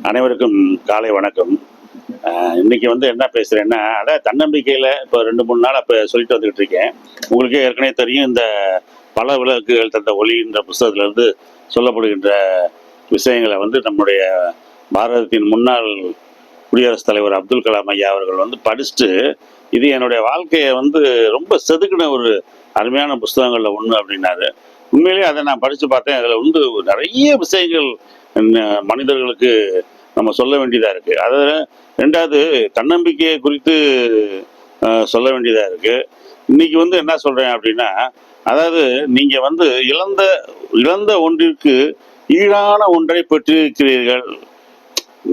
அனைவருக்கும் காலை வணக்கம். இன்னைக்கு என்ன பேசுறேன்னா, அதான் தன்னம்பிக்கையில இப்போ 2, 3 நாள் அப்போ சொல்லிட்டு வந்துகிட்டு இருக்கேன். உங்களுக்கே ஏற்கனவே தெரியும், இந்த பல விளக்குகள் தந்த ஒளின்ற புஸ்தகத்திலிருந்து சொல்லப்படுகின்ற விஷயங்களை நம்முடைய பாரதத்தின் முன்னாள் குடியரசுத் தலைவர் அப்துல் கலாம் ஐயா அவர்கள் படிச்சுட்டு, இது என்னுடைய வாழ்க்கையை ரொம்ப செதுக்கின ஒரு அருமையான புஸ்தகங்கள்ல ஒன்று அப்படின்னாரு. உண்மையிலேயே அதை நான் படிச்சு பார்த்தேன். அதில் நிறைய விஷயங்கள் மனிதர்களுக்கு நம்ம சொல்ல வேண்டியதா இருக்கு. அதில் ரெண்டாவது தன்னம்பிக்கையை குறித்து சொல்ல வேண்டியதா இருக்கு. இன்னைக்கு என்ன சொல்றேன் அப்படின்னா, அதாவது நீங்க இழந்த இழந்த ஒன்றிற்கு ஈடான ஒன்றை பெற்றிருக்கிறீர்கள்.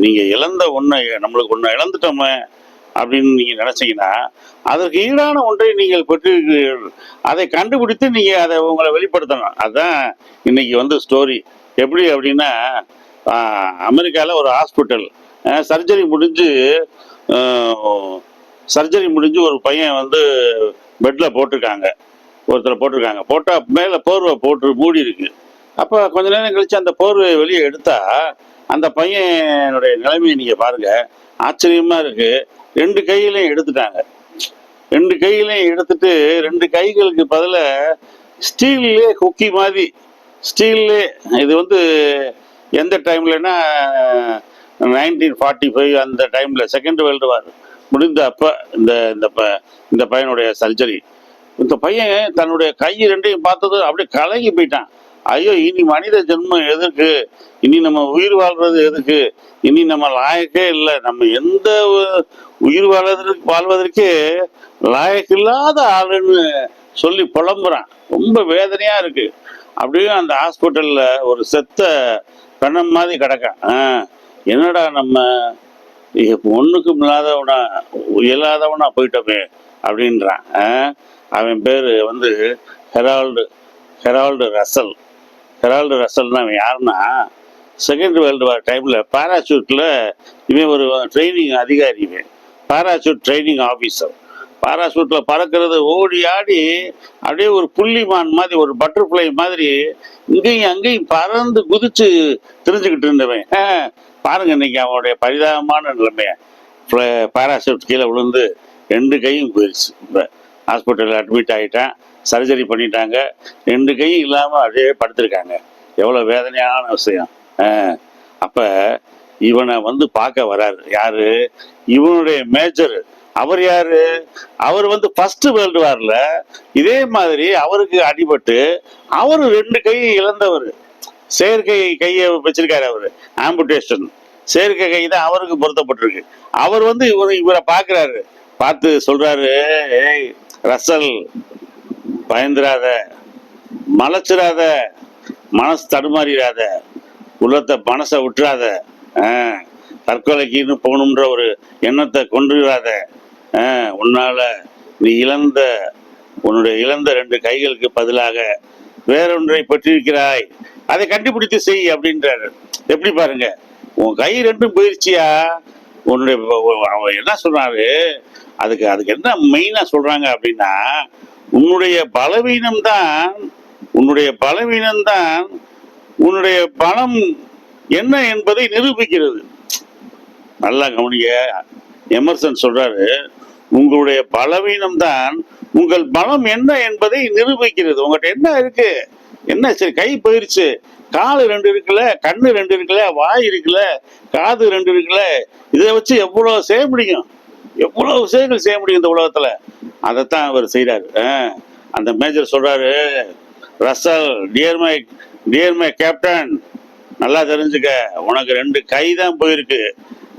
நீங்க இழந்த ஒன்றை, நம்மளுக்கு ஒன்றை இழந்துட்டோமே அப்படின்னு நீங்க நினைச்சீங்கன்னா, அதற்கு ஈடான ஒன்றை நீங்கள் பெற்றிருக்கிறீர்கள். அதை கண்டுபிடித்து நீங்க அதை உங்களை வெளிப்படுத்தணும். அதுதான் இன்னைக்கு ஸ்டோரி. எப்படி அப்படின்னா, அமெரிக்காவில் ஒரு ஹாஸ்பிட்டல் சர்ஜரி முடிஞ்சு ஒரு பையன் பெட்டில் போட்டிருக்காங்க. ஒருத்தரை போட்டிருக்காங்க. போட்டால் மேலே போர்வை போட்டு மூடி இருக்கு. அப்போ கொஞ்ச நேரம் கழிச்சு அந்த போர்வையை வெளியே எடுத்தா, அந்த பையனுடைய நிலைமையை நீங்கள் பாருங்க. ஆச்சரியமா இருக்கு. 2 கைகளையும் எடுத்துட்டாங்க. 2 கைகளையும் எடுத்துட்டு 2 கைகளுக்கு பதிலாக ஸ்டீல்லே குக்கி மாதிரி, ஸ்டீல்லே. இது எந்த டைம்லன்னா 1945 அந்த டைம்ல செகண்ட் வேர்ல்டு வார் முடிந்த அப்ப இந்த பையனுடைய சர்ஜரி. இந்த பையன் தன்னுடைய கை 2ஐயும் பார்த்தது அப்படியே கலங்கி போயிட்டான். ஐயோ, இனி மனித ஜென்மம் எதுக்கு? இனி நம்ம உயிர் வாழ்றது எதுக்கு? இனி நம்ம லாயக்கே இல்லை. நம்ம எந்த உயிர் வாழ்வதற்கே லாயக்கில்லாத ஆளுன்னு சொல்லி புலம்புறான். ரொம்ப வேதனையா இருக்கு. அப்படியே அந்த ஹாஸ்பிட்டல்ல ஒரு செத்த கணம் மாதிரி கிடக்கான். என்னடா நம்ம ஒண்ணுக்கும் இல்லாதவனா போயிட்டோமே அப்படின்றான். அவன் பேரு ஹெரால்டு ரசல். ஹெரால்டு ரசல்னா அவன் யாருன்னா, செகண்ட் வேர்ல்டு வார் டைம்ல பாராசூட்ல இவன் ஒரு ட்ரைனிங் அதிகாரி. இவன் பாராசூட் ட்ரைனிங் ஆஃபீஸர். பாராசூட்ல பறக்கிறது, ஓடி ஆடி அப்படியே ஒரு புள்ளிமான் மாதிரி, ஒரு பட்டர்ஃப்ளை மாதிரி இங்கேயும் அங்கேயும் பறந்து குதிச்சு தெரிஞ்சுக்கிட்டு இருந்தவன். பாருங்க இன்னைக்கு அவனுடைய பரிதாபமான நிலைமைய. பாராசூட் கீழே விழுந்து 2 கையும் போயிடுச்சு. இப்போ ஹாஸ்பிட்டலில் அட்மிட் ஆகிட்டான். சர்ஜரி பண்ணிட்டாங்க. 2 கையும் இல்லாமல் அப்படியே படுத்திருக்காங்க. எவ்வளோ வேதனையான விஷயம். அப்போ இவனை பார்க்க வராரு. யாரு? இவனுடைய மேஜர். அவர் யாரு? அவர் ஃபர்ஸ்ட் வேர்ல்டு வார்ல இதே மாதிரி அவருக்கு அடிபட்டு அவரு 2 கையை இழந்தவர். செயற்கை கையை வச்சிருக்காரு அவரு. ஆம்புடேஷன் செயற்கை கை தான் அவருக்கு பொருத்தப்பட்டிருக்கு. அவர் இவரை பாக்குறாரு. பார்த்து சொல்றாரு, ஏய் ரசல், பயந்துராத, மலைச்சிராத, மனசு தடுமாறிடாத, மனசை விட்டுறாத, தற்கொலைக்குன்னு போகணுன்ற ஒரு எண்ணத்தை கொண்டுராத. உன்னால நீ உன்னுடைய இழந்த 2 கைகளுக்கு பதிலாக வேறொன்றை பெற்றிருக்கிறாய். அதை கண்டுபிடித்து செய் அப்படின்றாரு. எப்படி பாருங்க, உன் கை 2ம் போயிடுச்சியா? அவன் என்ன சொல்றாரு, அதுக்கு என்ன மெயினா சொல்றாங்க அப்படின்னா, உன்னுடைய பலவீனம்தான் உன்னுடைய பலம் என்ன என்பதை நிரூபிக்கிறது. நல்லா கவனிங்க. எமர்சன் சொல்றாரு, உங்களுடைய பலவீனம் தான் உங்கள் பலம் என்ன என்பதை நிரூபிக்கிறது. உங்கள்கிட்ட என்ன இருக்கு? என்ன சரி, கை போயிருச்சு, காலு 2 இருக்குல்ல, கண்ணு 2 இருக்குல்ல, வாய் இருக்குல்ல, காது 2 இருக்குல்ல, இதை வச்சு எவ்வளவு செய்ய முடியும்? எவ்வளவு விஷயங்கள் செய்ய முடியும் இந்த உலகத்துல. அதைத்தான் அவர் செய்யறாரு. அந்த மேஜர் சொல்றாரு, ரசல், டியர் மை கேப்டன், நல்லா தெரிஞ்சுக்க, உனக்கு 2 கை தான் போயிருக்கு.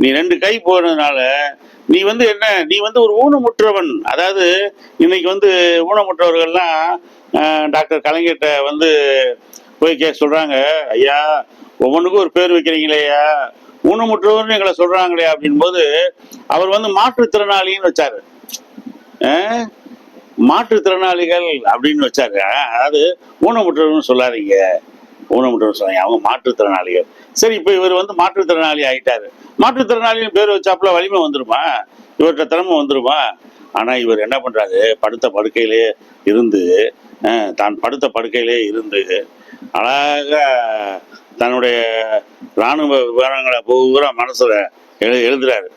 நீ 2 கை போனதுனால நீ என்ன, நீ ஒரு ஊனமுற்றவன். அதாவது இன்னைக்கு ஊனமுற்றவர்கள்லாம் டாக்டர் கலைஞர்கிட்ட போய் சொல்றாங்க, ஐயா ஒவ்வொன்றுக்கும் ஒரு பேர் வைக்கிறீங்களே ஐயா, ஊனமுற்றவர்னு எங்களை சொல்றாங்களே அப்படின் போது அவர் மாற்றுத்திறனாளின்னு வச்சாரு. மாற்றுத்திறனாளிகள் அப்படின்னு வச்சாரு. அதாவது ஊனமுற்றவர்னு சொல்லாதீங்க, ஊனமுற்றவர் சொன்னாங்க, அவங்க மாற்றுத்திறனாளிகள். சரி, இப்ப இவர் மாற்றுத்திறனாளி ஆயிட்டாரு. மாற்றுத்திறனாளின்னு பேர் வச்சாப்புல வலிமை வந்துருமா? இவர்கிட்ட திறமை வந்துருமா? ஆனா இவர் என்ன பண்றாரு, தான் படுத்த படுக்கையிலே இருந்து அழகா தன்னுடைய இராணுவ விவரங்களை பூரா மனசுல எழுதுறாரு.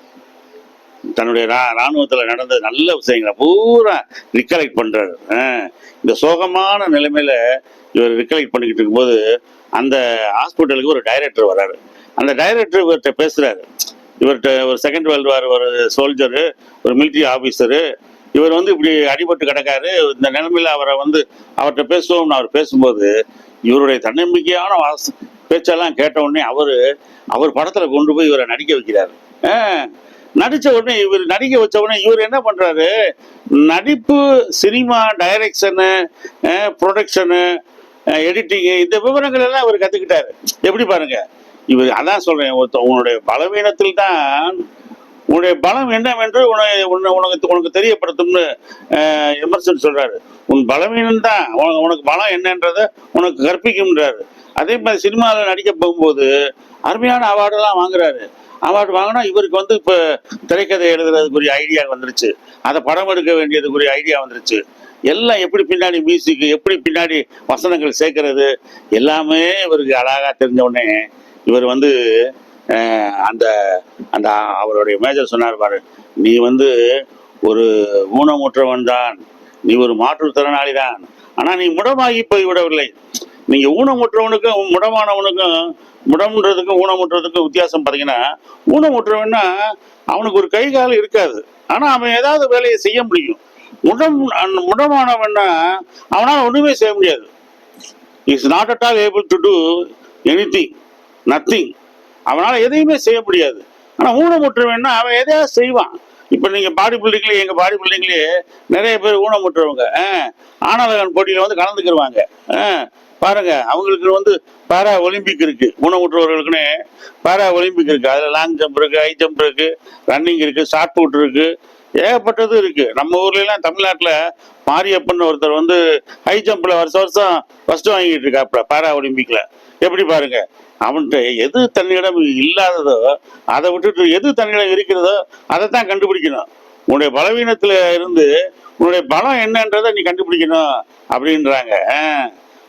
தன்னுடைய இராணுவத்தில் நடந்த நல்ல விஷயங்களை பூரா ரிகலெக்ட் பண்றாரு. இந்த சோகமான நிலைமையில இவர் ரிகலெக்ட் பண்ணிக்கிட்டு இருக்கும்போது அந்த ஹாஸ்பிட்டலுக்கு ஒரு டைரக்டர் வர்றாரு. அந்த டைரக்டர் இவர்கிட்ட பேசுறாரு. இவர்கிட்ட ஒரு செகண்ட் வேர்ல்டு வார் ஒரு சோல்ஜரு, ஒரு மிலிட்ரி ஆஃபீஸரு, இவர் வந்து இப்படி அடிபட்டு கிடக்காரு. இந்த நிலைமையில அவர்கிட்ட பேசுவோம்னு அவர் பேசும்போது இவருடைய தன்னம்பிக்கையான பேச்செல்லாம் கேட்ட உடனே அவர் படத்துல கொண்டு போய் இவரை நடிக்க வைக்கிறாரு. நடிச்ச உடனே இவர் நடிக்க வச்ச உடனே இவர் என்ன பண்றாரு, நடிப்பு, சினிமா, டைரக்ஷனு, ப்ரொடக்ஷனு, எடிட்டிங்கு, இந்த விவரங்கள் எல்லாம் இவர் கத்துக்கிட்டாரு. எப்படி பாருங்க, இவர் அதான் சொல்றேன், உன்னுடைய பலவீனத்தில் தான் உன்னுடைய பலம் என்னவென்று உனக்கு தெரியப்படுத்தும்னு எமர்சன் சொல்றாரு. உன் பலவீனம் தான் உனக்கு பலம் என்னன்றத உனக்கு கற்பிக்கும்ன்றாரு. அதே மாதிரி சினிமாவில் நடிக்க போகும்போது அருமையான அவார்டெல்லாம் வாங்குறாரு. அவார்டு வாங்கினா இவருக்கு வந்து இப்போ திரைக்கதை எழுதுறதுக்குரிய ஐடியா வந்துருச்சு, அதை படம் எடுக்க வேண்டியதுக்குரிய ஐடியா வந்துருச்சு. எல்லாம் எப்படி பின்னாடி மியூசிக், எப்படி பின்னாடி வசனங்கள் சேர்க்கறது எல்லாமே இவருக்கு அழகா தெரிஞ்ச உடனே இவர் வந்து அந்த அந்த அவருடைய மேஜர் சொன்னார் பாரு, நீ வந்து ஒரு ஊனமுற்றவன் தான், நீ ஒரு மாற்றுத்திறனாளி தான், ஆனா நீ முடமாகி போய் விடவில்லை. நீங்க ஊனமுற்றவனுக்கும் முடமானவனுக்கும், முடம்ன்றதுக்கும் ஊனமுற்றதுக்கும் வித்தியாசம் பார்த்தீங்கன்னா, ஊனமுற்றவன்னா அவனுக்கு ஒரு கை கால் இருக்காது, ஆனா அவன் ஏதாவது வேலையை செய்ய முடியும். முடமானவன்னா அவனால் ஒண்ணுமே செய்ய முடியாது. Is not at all able to two anything, nothing. அவனால் எதையுமே செய்ய முடியாது. ஆனா ஊனமுற்றவன்னா அவன் எதையாவது செய்வான். இப்ப நீங்க பாடி பில்டிங்லேயே, எங்க பாடி பில்டிங்லேயே நிறைய பேர் ஊனமுற்றவங்க ஆணழகன் போட்டியில வந்து கலந்துக்கிடுவாங்க. பாருங்க, அவங்களுக்கு வந்து பாரா ஒலிம்பிக் இருக்கு, ஊனமுற்றவர்களுக்குன்னு பாரா ஒலிம்பிக் இருக்கு. அதுல லாங் ஜம்ப் இருக்கு, ஹை ஜம்ப் இருக்கு, ரன்னிங் இருக்கு, ஷார்ட் புட் இருக்கு, ஏகப்பட்டது இருக்கு. நம்ம ஊர்ல எல்லாம் தமிழ்நாட்டுல மாரியப்பன் ஒருத்தர் வந்து ஹை ஜம்ப்ல வருஷம் ஃபர்ஸ்ட் வாங்கிட்டு இருக்காப்ல பாரா ஒலிம்பிக்ல. எப்படி பாருங்க, அவன்கிட்ட எது தன்னிடம் இல்லாததோ அதை விட்டுட்டு எது தன்னிடம் இருக்கிறதோ அதைத்தான் கண்டுபிடிக்கணும். உன்னுடைய பலவீனத்துல இருந்து உன்னுடைய பலம் என்னன்றதை நீ கண்டுபிடிக்கணும் அப்படின்றாங்க.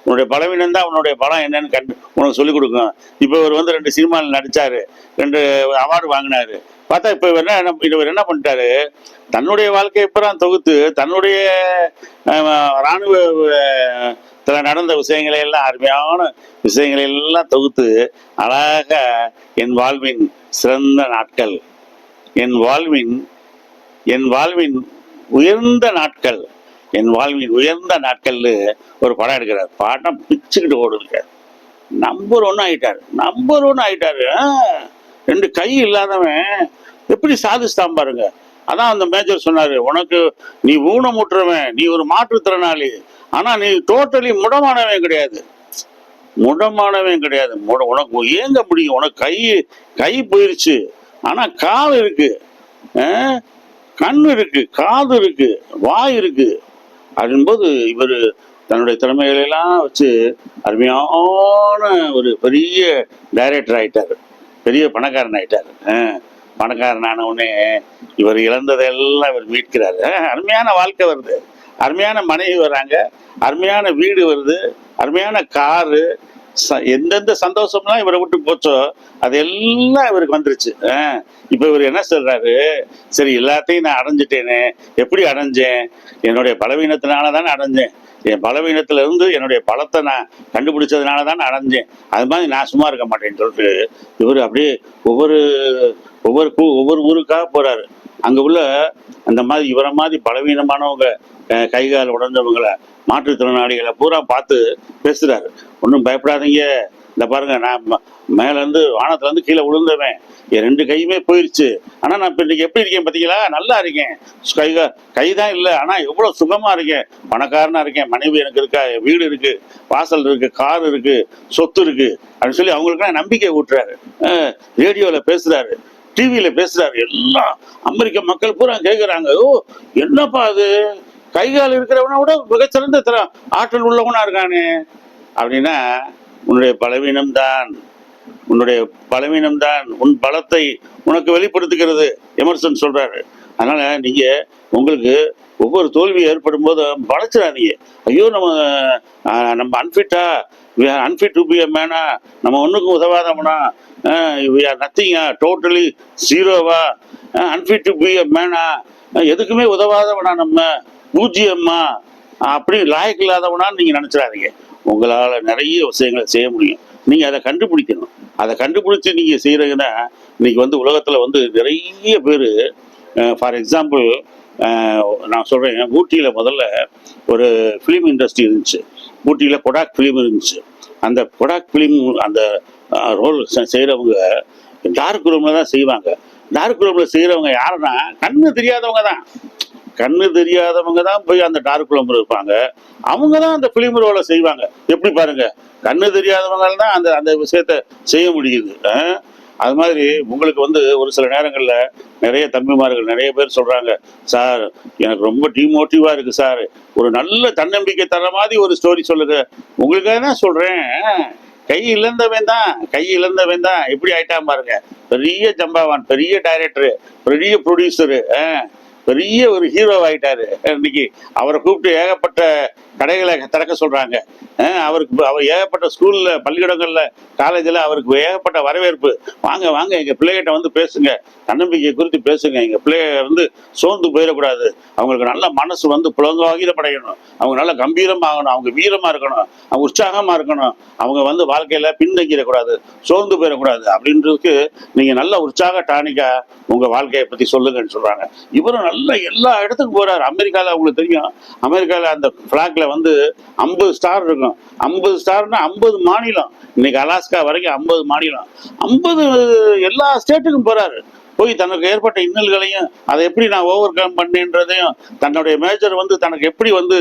உன்னுடைய பலவீனம் தான் உன்னுடைய பலம் என்னன்னு உனக்கு சொல்லிக் கொடுக்கும். இப்போ இவர் வந்து 2 சினிமாவில் நடிச்சாரு, 2 அவார்டு வாங்கினாரு. பார்த்தா இப்போ இவர் என்ன பண்ணிட்டாரு, தன்னுடைய வாழ்க்கையை இப்பதான் தொகுத்து தன்னுடைய இராணுவத்தில் நடந்த விஷயங்களை எல்லாம், அருமையான விஷயங்களை எல்லாம் தொகுத்து அழகா என் வாழ்வின் சிறந்த நாட்கள், என் வாழ்வின் உயர்ந்த நாட்கள், என் வாழ்வின் உயர்ந்த நாட்கள்னு ஒரு படம் எடுக்கிறார். பாட்டம் பிச்சுக்கிட்டு ஓடுங்க. நம்பர் 1 ஆயிட்டாரு. 2 கை இல்லாதவன் எப்படி சாதிச்சுதான் பாருங்க. அதான் அந்த மேஜர் சொன்னாரு, உனக்கு நீ ஊனமுற்றவன், நீ ஒரு மாற்றுத்திறனாளி, ஆனா நீ டோட்டலி முடமானவன் கிடையாது. உனக்கு ஏங்க முடியும், உனக்கு கை போயிருச்சு, ஆனா கால் இருக்கு, கண்ணு இருக்கு, காது இருக்கு, வாய் இருக்கு. அப்படின்போது இவர் தன்னுடைய திறமைகளை எல்லாம் வச்சு அருமையான ஒரு பெரிய டைரக்டர் ஆயிட்டாரு, பெரிய பணக்காரன் ஆயிட்டாரு. பணக்காரனான உடனே இவர் இழந்ததெல்லாம் இவர் மீட்கிறாரு. அருமையான வாழ்க்கை வருது, அருமையான மனைவி வராங்க, அருமையான வீடு வருது, அருமையான காரு, எந்தெந்த சந்தோஷம்லாம் இவரை விட்டு போச்சோ அது எல்லாம் இவருக்கு வந்துருச்சு. இப்ப இவர் என்ன சொல்றாரு, சரி எல்லாத்தையும் நான் அடைஞ்சிட்டேனே, எப்படி அடைஞ்சேன், என்னுடைய பலவீனத்தினாலதானே அடைஞ்சேன், என் பலவீனத்துல இருந்து என்னுடைய பலத்தை நான் கண்டுபிடிச்சதுனால தானே அடைஞ்சேன், அது மாதிரி நான் சும்மா இருக்க மாட்டேன்னு சொல்லிட்டு இவர் அப்படியே ஒவ்வொரு ஊருக்காக போறாரு. அங்க உள்ள அந்த மாதிரி இவரை மாதிரி பலவீனமானவங்க, கைகால் உடஞ்சவங்களை, மாற்றுத்திறனாளிகளை பூரா பார்த்து பேசுறாரு. ஒன்றும் பயப்படாதீங்க, இந்த பாருங்க, நான் மேலேருந்து வானத்துலேருந்து கீழே விழுந்தவன், என் 2 கையுமே போயிடுச்சு, ஆனால் நான் இப்போ இன்னைக்கு எப்படி இருக்கேன் பார்த்தீங்களா, நல்லா இருக்கேன், கைதான் இல்லை, ஆனால் எவ்வளோ சுகமாக இருக்கேன், பணக்காரனாக இருக்கேன், மனைவி எனக்கு இருக்கா, வீடு இருக்கு, வாசல் இருக்கு, கார் இருக்கு, சொத்து இருக்கு அப்படின்னு சொல்லி அவங்களுக்குலாம் நம்பிக்கை ஊட்டுறாரு. ரேடியோவில் பேசுறாரு, டிவியில பேசுறாரு, எல்லாம் அமெரிக்க மக்கள் பூரா கேட்குறாங்க, ஓ என்னப்பா அது, கைகால் இருக்கிறவனை விட மிகச்சிறந்த ஆற்றல் உள்ளவனா இருக்கானே அப்படின்னா, உன்னுடைய பலவீனம் தான் உன் பலத்தை உனக்கு வெளிப்படுத்துகிறது எமர்சன் சொல்றாரு. அதனால நீங்க உங்களுக்கு ஒவ்வொரு தோல்வி ஏற்படும் போது படைச்சிடாதீங்க, ஐயோ நம்ம அன்ஃபிட்டா, we are unfit to be a மேனா, நம்ம ஒன்றுக்கும் உதவாதவனா, வி ஆர் நத்திங்கா, டோட்டலி ஜீரோவா, அன்ஃபிட் டு பி அ மேனா, எதுக்குமே உதவாதவனா, நம்ம பூஜ்ஜியம்மா, அப்படி லாயக்கு இல்லாதவனான்னு நீங்கள் நினச்சிடாதீங்க. உங்களால் நிறைய விஷயங்களை செய்ய முடியும். நீங்கள் அதை கண்டுபிடிக்கணும். அதை கண்டுபிடிச்சி நீங்கள் செய்கிறீங்கன்னா இன்னைக்கு வந்து உலகத்தில் வந்து நிறைய பேர், ஃபார் எக்ஸாம்பிள் நான் சொல்கிறேன், ஊட்டியில் முதல்ல ஒரு ஃபிலிம் இண்டஸ்ட்ரி இருந்துச்சு. ஊட்டியில் கொடாக் ஃபிலிம் இருந்துச்சு. அந்த கொடாக் ஃபிலிம் அந்த ரோல் செய்கிறவங்க டார்க் ரூமில் தான் செய்வாங்க. டார்க் ரூமில் செய்கிறவங்க யாருன்னா கண்ணு தெரியாதவங்க தான். கண்ணு தெரியாதவங்க தான் போய் அந்த டார்க் ரூம் இருப்பாங்க. அவங்க தான் அந்த ஃபிலிம் ரோலை செய்வாங்க. எப்படி பாருங்க, கண்ணு தெரியாதவங்க தான் அந்த அந்த விஷயத்த செய்ய முடியுது. அது மாதிரி உங்களுக்கு வந்து ஒரு சில நேரங்களில் நிறைய தம்பிமார்கள் நிறைய பேர் சொல்றாங்க, சார் எனக்கு ரொம்ப டிமோட்டிவா இருக்கு சார், ஒரு நல்ல தன்னம்பிக்கை தர மாதிரி ஒரு ஸ்டோரி சொல்லுங்க. உங்களுக்காக தான் சொல்றேன். கை இழந்தவன் தான் எப்படி ஆயிட்டான் பாருங்க. பெரிய ஜம்பாவான், பெரிய டைரக்டரு, பெரிய ப்ரொடியூசரு, பெரிய ஒரு ஹீரோ ஆயிட்டாரு. இன்னைக்கு அவரை கூப்பிட்டு ஏகப்பட்ட கடைகளை திறக்க சொல்றாங்க. அவர் ஏகப்பட்ட ஸ்கூல்ல, பள்ளிக்கூடங்கள்ல, காலேஜில் அவருக்கு ஏகப்பட்ட வரவேற்பு. வாங்க வாங்க எங்க பிள்ளைகிட்ட வந்து பேசுங்க, தன்னம்பிக்கை குறித்து பேசுங்க, எங்க பிள்ளைய வந்து சோர்ந்து போயிடக்கூடாது, அவங்களுக்கு நல்ல மனசு வந்து புலங்காகில படையணும், அவங்க நல்ல கம்பீரமாகணும், அவங்க வீரமா இருக்கணும், அவங்க உற்சாகமா இருக்கணும், அவங்க வந்து வாழ்க்கையில பின்தங்கிடக்கூடாது, சோர்ந்து போயிடக்கூடாது அப்படின்றதுக்கு நீங்க நல்ல உற்சாக டானிக்கா உங்க வாழ்க்கையை பத்தி சொல்லுங்கன்னு சொல்றாங்க. இவரும் நல்ல எல்லா இடத்துக்கும் போறாரு. அமெரிக்கால உங்களுக்கு தெரியும், அமெரிக்கால அந்த பிளாக்ல வந்து 50 ஸ்டார் இருக்கும். 50 ஸ்டார்னா 50 மாநிலம். இன்னைக்கு அலாஸ்கா வரைக்கும் 50 மாநிலம், 50 எல்லா ஸ்டேட்டுக்கும் போறாரு. போய் தனக்கு ஏற்பட்ட இன்னல்களையும் அதை எப்படி நான் ஓவர் கம் பண்ணேன்றதையும், தன்னுடைய மேஜர் வந்து தனக்கு எப்படி வந்து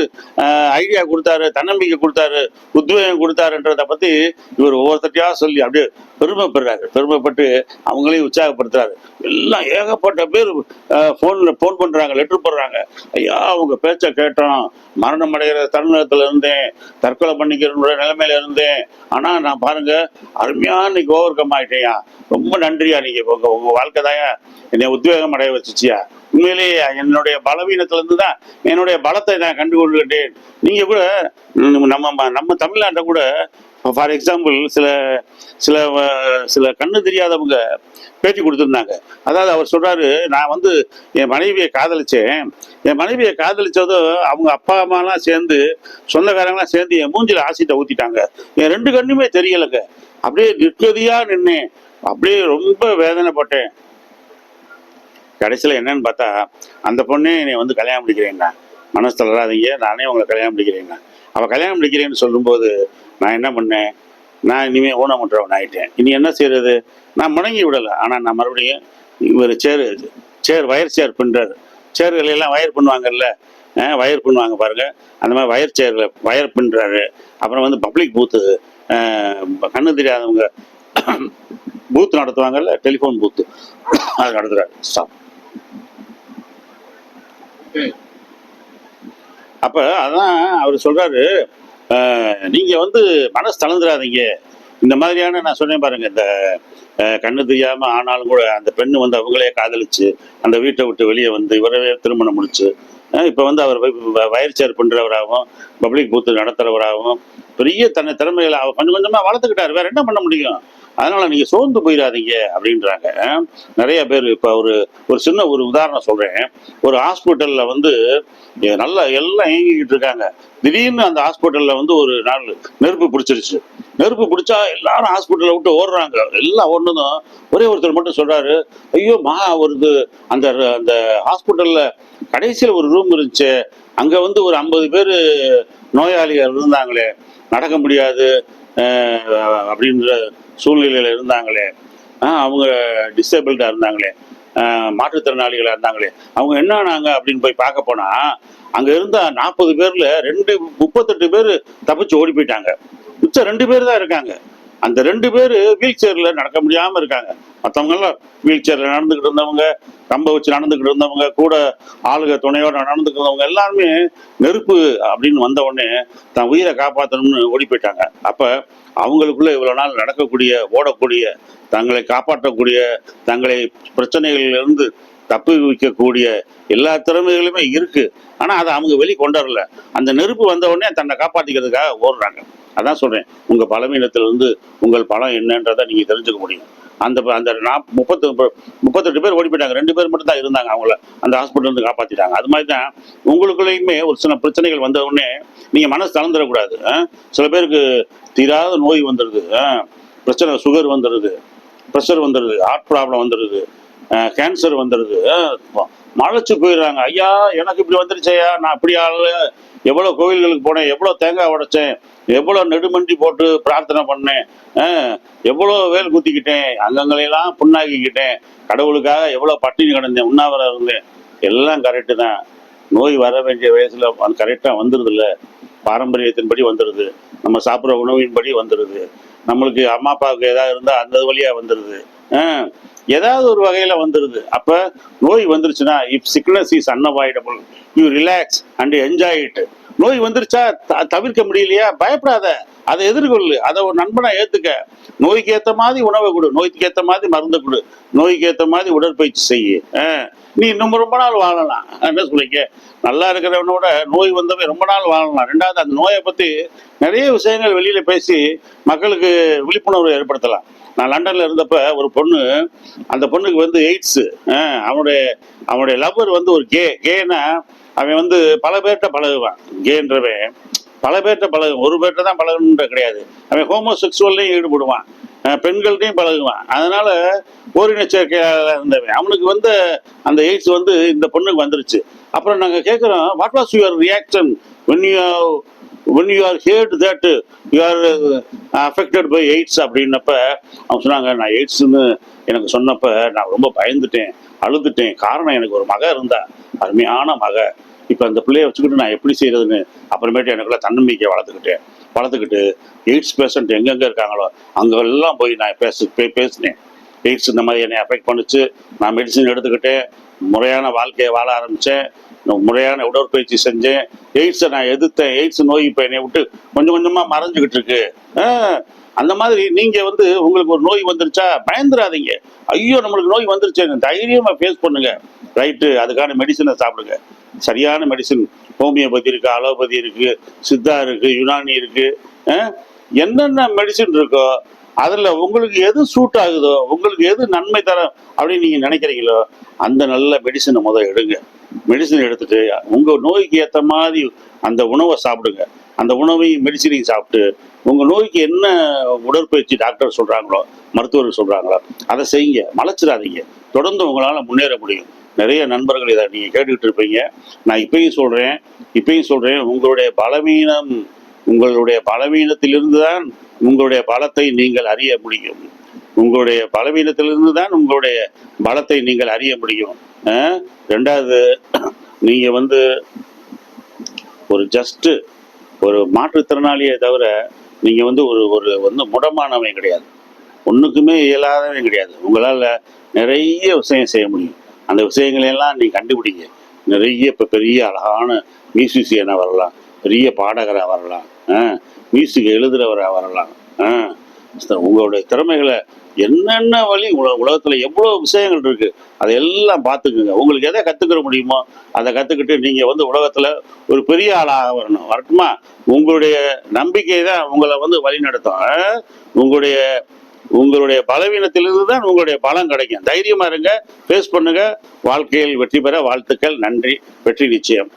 ஐடியா கொடுத்தாரு, தன்னம்பிக்கை கொடுத்தாரு, உத்வேகம் கொடுத்தாருன்றதை பத்தி இவர் ஒவ்வொருத்தையா சொல்லி அப்படியே பெருமைப்படுறாரு. பெருமைப்பட்டு அவங்களையும் உற்சாகப்படுத்துறாரு. எல்லாம் ஏகப்பட்ட பேர் ஃபோன் பண்றாங்க, லெட்டர் போடுறாங்க. ஐயா உங்க பேச்சை கேட்டோம், மரணம் அடைகிற தருணத்துல இருந்தேன், தற்கொலை பண்ணிக்கிற நிலைமையில இருந்தேன், ஆனா நான் பாருங்க அருமையா இன்னைக்கு ஓவர் கம் ஆயிட்டேயா, ரொம்ப நன்றியா, நீங்க உங்க வாழ்க்கை தாயா என்னை உத்வேகம் அடைய வச்சுச்சியா, உண்மையிலேயே என்னுடைய பலவீனத்துல இருந்து தான் என்னுடைய பலத்தை நான் கண்டுகொண்டுகிட்டேன். நீங்க கூட நம்ம தமிழ்நாட்டை கூட ஃபார் எக்ஸாம்பிள் சில சில சில கண்ணு தெரியாதவங்க பேட்டி கொடுத்துருந்தாங்க. அதாவது அவர் சொல்றாரு, நான் வந்து என் மனைவியை காதலிச்சேன், என் மனைவியை காதலிச்சதும் அவங்க அப்பா அம்மாலாம் சேர்ந்து, சொந்தக்காரங்களாம் சேர்ந்து என் மூஞ்சில ஆசிட்டை ஊத்திட்டாங்க, என் 2 கண்ணுமே தெரியலைங்க, அப்படியே நிற்கதியா நின்னேன், அப்படியே ரொம்ப வேதனைப்பட்டேன். கடைசியில் என்னன்னு பார்த்தா அந்த பொண்ணே என்னை வந்து கல்யாணம் முடிக்கிறேன்னா, மனசு தளராதீங்க, நானே உங்களை கல்யாணம் முடிக்கிறேன்னா. அவள் கல்யாணம் முடிக்கிறேன்னு சொல்லும்போது நான் என்ன பண்ணேன், நான் இனிமேல் ஊனமுற்றவன் ஆகிட்டேன். இனி என்ன செய்யறது, நான் முடங்கி விடலை. ஆனால் நான் மறுபடியும் இவர் வயர் சேர் பண்ணுறாரு. சேர்கள் எல்லாம் வயர் பண்ணுவாங்கல்ல, வயர் பண்ணுவாங்க பாருங்க, அந்த மாதிரி வயர் சேரில் வயர் பண்ணுறாரு. அப்புறம் வந்து பப்ளிக் பூத்து, கண்ணு தெரியாதவங்க பூத் நடத்துவாங்கல்ல, டெலிஃபோன் பூத்து, அது நடத்துறாரு. ஸ்டாப். அப்ப அதான் அவர் சொல்றாரு, நீங்க வந்து மனசு தளர்ந்துடாதீங்க. இந்த மாதிரியான நான் சொன்னேன் பாருங்க, இந்த கண்ணு தெரியாம ஆனாலும் கூட அந்த பெண்ணு வந்து அவங்களே காதலிச்சு அந்த வீட்டை விட்டு வெளியே வந்து இவரவே திருமணம் முடிச்சு, இப்ப வந்து அவர் வயர் சேர் பண்றவராகவும் பப்ளிக் பூத்து நடத்துறவராகவும் பெரிய தன்னை திறமைகளை அவர் கொஞ்சம் கொஞ்சமா வளர்த்துக்கிட்டாரு. வேற என்ன பண்ண முடியும்? அதனால நீங்க சோர்ந்து போயிடாதீங்க அப்படின்றாங்க நிறைய பேர். இப்ப ஒரு சின்ன ஒரு உதாரணம் சொல்றேன். ஒரு ஹாஸ்பிட்டல்ல வந்து நல்லா எல்லாம் இயங்கிக்கிட்டு இருக்காங்க. திடீர்னு அந்த ஹாஸ்பிட்டல்ல வந்து ஒரு நாள் நெருப்பு பிடிச்சிருச்சு. நெருப்பு பிடிச்சா எல்லாரும் ஹாஸ்பிட்டலை விட்டு ஓடுறாங்க. எல்லாம் ஓடுனதும் ஒரே ஒருத்தர் மட்டும் சொல்றாரு, ஐயோ வருது, அந்த அந்த ஹாஸ்பிட்டல்ல கடைசியில் ஒரு ரூம் இருந்துச்சு, அங்க வந்து ஒரு 50 பேர் நோயாளிகள் இருந்தாங்களே, நடக்க முடியாது அப்படின்ற சூழ்நிலையில இருந்தாங்களே, அவங்க டிசேபிள்டா இருந்தாங்களே, மாற்றுத்திறனாளிகளா இருந்தாங்களே, அவங்க என்ன ஆனாங்க அப்படின்னு போய் பார்க்க போனா அங்க இருந்த 40 பேர்ல 38 பேர் தப்பிச்சு ஓடி போயிட்டாங்க. மிச்சம் 2 பேர் தான் இருக்காங்க. அந்த 2 பேர் வீல் சேர்ல நடக்க முடியாம இருக்காங்க. மற்றவங்க எல்லாம் வீல் சேர்ல நடந்துகிட்டு இருந்தவங்க, கம்ப வச்சு நடந்துகிட்டு இருந்தவங்க, கூட ஆளுக துணையோட நடந்துக்கிட்டு இருந்தவங்க எல்லாருமே நெருப்பு அப்படின்னு வந்த உடனே தன் உயிரை காப்பாற்றணும்னு ஓடி போயிட்டாங்க. அப்ப அவங்களுக்குள்ள இவ்வளவு நாள் நடக்கக்கூடிய, ஓடக்கூடிய, தங்களை காப்பாற்றக்கூடிய, தங்களை பிரச்சனைகளிலிருந்து தப்பி வைக்கக்கூடிய எல்லா திறமைகளுமே இருக்கு. ஆனா அதை அவங்க வெளி கொண்டு வரல. அந்த நெருப்பு வந்த உடனே தன்னை காப்பாற்றிக்கிறதுக்காக ஓடுறாங்க. அதான் சொல்றேன், உங்க பலவீனத்திலிருந்து உங்கள் பலம் என்னன்றதை நீங்க தெரிஞ்சுக்க முடியும். அந்த அந்த 38 பேர் ஓடி போயிட்டாங்க, 2 பேர் மட்டும் தான் இருந்தாங்க, அவங்கள அந்த ஹாஸ்பிட்டல் இருந்து காப்பாத்திட்டாங்க. அது மாதிரி தான் உங்களுக்குள்ளேயுமே ஒரு சில பிரச்சனைகள் வந்த உடனே நீங்க மனசு தளர்ந்துடக்கூடாது. சில பேருக்கு தீராத நோய் வந்துடுது, பிரச்சனை, சுகர் வந்துடுது, ப்ரெஷர் வந்துடுது, ஹார்ட் ப்ராப்ளம் வந்துடுது, கேன்சர் வந்துடுது, மலைச்சு போயிடுறாங்க. ஐயா எனக்கு இப்படி வந்துருச்சையா, நான் அப்படி ஆளு, எவ்வளோ கோவில்களுக்கு போனேன், எவ்வளோ தேங்காய் உடைச்சேன், எவ்வளோ நெடுமண்டி போட்டு பிரார்த்தனை பண்ணேன், எவ்வளோ வேல் குத்திக்கிட்டேன், அங்கங்களையெல்லாம் புண்ணாக்கிக்கிட்டேன், கடவுளுக்காக எவ்வளோ பட்டினி கிடந்தேன், உண்ணாவிரதம் இருந்தேன், எல்லாம் கரெக்டு தான். நோய் வர வேண்டிய வயசுல கரெக்டாக வந்துடுது இல்லை, பாரம்பரியத்தின்படி வந்துடுது, நம்ம சாப்பிட்ற உணவின்படி வந்துடுது, நம்மளுக்கு அம்மா அப்பாவுக்கு ஏதாவது இருந்தால் அந்த வழியாக வந்துடுது, ஏதாவது ஒரு வகையில வந்துடுது. அப்ப நோய் வந்துருச்சுன்னா, if sickness is unavoidable, you relax and enjoy it. நோய் வந்துருச்சா தவிர்க்க முடியலையா, பயப்படாத, அதை எதிர்கொள்ளு, அதை ஒரு நண்பனா ஏத்துக்க. நோய்க்கு ஏற்ற மாதிரி உணவை கொடு, நோய்க்கு ஏற்ற மாதிரி மருந்து கொடு, நோய்க்கு ஏற்ற மாதிரி உடற்பயிற்சி செய்யு, நீ இன்னும் ரொம்ப நாள் வாழலாம். என்ன சொல்லிக்க, நல்லா இருக்கிறவனோட நோய் வந்தவன் ரொம்ப நாள் வாழலாம். ரெண்டாவது, அந்த நோயை பத்தி நிறைய விஷயங்கள் வெளியில பேசி மக்களுக்கு விழிப்புணர்வு ஏற்படுத்தலாம். நான் லண்டன்ல இருந்தப்ப ஒரு பொண்ணு, அந்த பொண்ணுக்கு வந்து எய்ட்ஸ், அவனுடைய லவ்வர் வந்து ஒரு கேனா, அவன் வந்து பல பேர்கிட்ட பழகுவான். கேன்றவன் பல பேர்கிட்ட பழகும், ஒரு பேர்கிட்ட தான் பழகணுன்ற கிடையாது. அவன் ஹோமோசெக்சுவல்லையும் ஈடுபடுவான், பெண்கள்கிட்டையும் பழகுவான். அதனால ஓரின சேர்க்கையாளர் இருந்தவன், அவனுக்கு வந்து அந்த எய்ட்ஸ் வந்து இந்த பொண்ணுக்கு வந்துருச்சு. அப்புறம் நாங்கள் கேட்குறோம், what was your reaction when you are heard that you are affected by AIDS அப்படின்னப்ப அவங்க சொன்னாங்க, நான் எய்ட்ஸ்ன்னு எனக்கு சொன்னப்ப நான் ரொம்ப பயந்துட்டேன், அழுதுட்டேன். காரணம், எனக்கு ஒரு மக இருந்தா, அருமையான மக, இப்போ அந்த பிள்ளைய வச்சுக்கிட்டு நான் எப்படி செய்யறதுன்னு. அப்புறமேட்டு எனக்குள்ள தன்னம்பிக்கையை வளர்த்துக்கிட்டு எய்ட்ஸ் பேஷண்ட் எங்கெங்க இருக்காங்களோ அங்கெல்லாம் போய் நான் பேசினேன். எய்ட்ஸ் இந்த மாதிரி என்னை அஃபெக்ட் பண்ணுச்சு, நான் மெடிசின் எடுத்துக்கிட்டேன், முறையான வாழ்க்கையை வாழ ஆரம்பித்தேன், முறையான உடற்பயிற்சி செஞ்சேன், எய்ட்ஸை நான் எதிர்த்தேன், எய்ட்ஸ் நோய் இப்போ என்னை விட்டு கொஞ்சம் கொஞ்சமாக மறைஞ்சிக்கிட்டு இருக்கு. அந்த மாதிரி நீங்கள் வந்து உங்களுக்கு ஒரு நோய் வந்துருச்சா பயந்துடாதீங்க, ஐயோ நம்மளுக்கு நோய் வந்துருச்சு, தைரியமாக ஃபேஸ் பண்ணுங்க, ரைட்டு, அதுக்கான மெடிசனை சாப்பிடுங்க. சரியான மெடிசின், ஹோமியோபதி இருக்குது, அலோபதி இருக்குது, சித்தா இருக்குது, யுனானி இருக்குது, என்னென்ன மெடிசின் இருக்கோ அதில் உங்களுக்கு எது சூட் ஆகுதோ, உங்களுக்கு எது நன்மை தரும் அப்படின்னு நீங்கள் நினைக்கிறீங்களோ அந்த நல்ல மெடிசனை எடுங்க. மெடிசன் எடுத்துட்டு உங்கள் நோய்க்கு ஏற்ற மாதிரி அந்த உணவை சாப்பிடுங்க. அந்த உணவையும் மெடிசினையும் சாப்பிட்டு உங்கள் நோய்க்கு என்ன உடற்பயிற்சி டாக்டர் சொல்கிறாங்களோ, மருத்துவர்கள் சொல்கிறாங்களோ அதை செய்யுங்க, மலைச்சிடாதீங்க. தொடர்ந்து உங்களால் முன்னேற முடியும். நிறைய நண்பர்கள் இதை நீங்கள் கேட்டுக்கிட்டு இருப்பீங்க. நான் இப்பயும் சொல்கிறேன், உங்களுடைய பலவீனத்திலிருந்து தான் உங்களுடைய பலத்தை நீங்கள் அறிய முடியும். உங்களுடைய பலவீனத்திலிருந்து தான் உங்களுடைய பலத்தை நீங்கள் அறிய முடியும். ரெண்டாவது, நீங்கள் வந்து ஒரு மாற்றுத்திறனாளியை தவிர நீங்கள் வந்து ஒரு முடமானவன் கிடையாது, ஒன்றுக்குமே இயலாதவன் கிடையாது. உங்களால் நிறைய விஷயம் செய்ய முடியும். அந்த விஷயங்களையெல்லாம் நீங்கள் கண்டுபிடிங்க. நிறைய இப்போ பெரிய அழகான மியூசிஷியனாக வரலாம், பெரிய பாடகராக வரலாம், மியூசிக் எழுதுகிறவராக வரலாம். உங்களுடைய திறமைகளை என்னென்ன வழி உலகத்தில் எவ்வளோ விஷயங்கள் இருக்குது அதையெல்லாம் பார்த்துக்குங்க. உங்களுக்கு எதை கற்றுக்கிற முடியுமோ அதை கற்றுக்கிட்டு நீங்கள் வந்து உலகத்தில் ஒரு பெரிய ஆளாக வரட்டுமா. உங்களுடைய நம்பிக்கை தான் உங்களை வந்து வழி நடத்தும். உங்களுடைய பலவீனத்திலிருந்து தான் உங்களுடைய பலம் கிடைக்கும். தைரியமாக இருங்க, ஃபேஸ் பண்ணுங்க, வாழ்க்கையில் வெற்றி பெற வாழ்த்துக்கள். நன்றி. வெற்றி நிச்சயம்.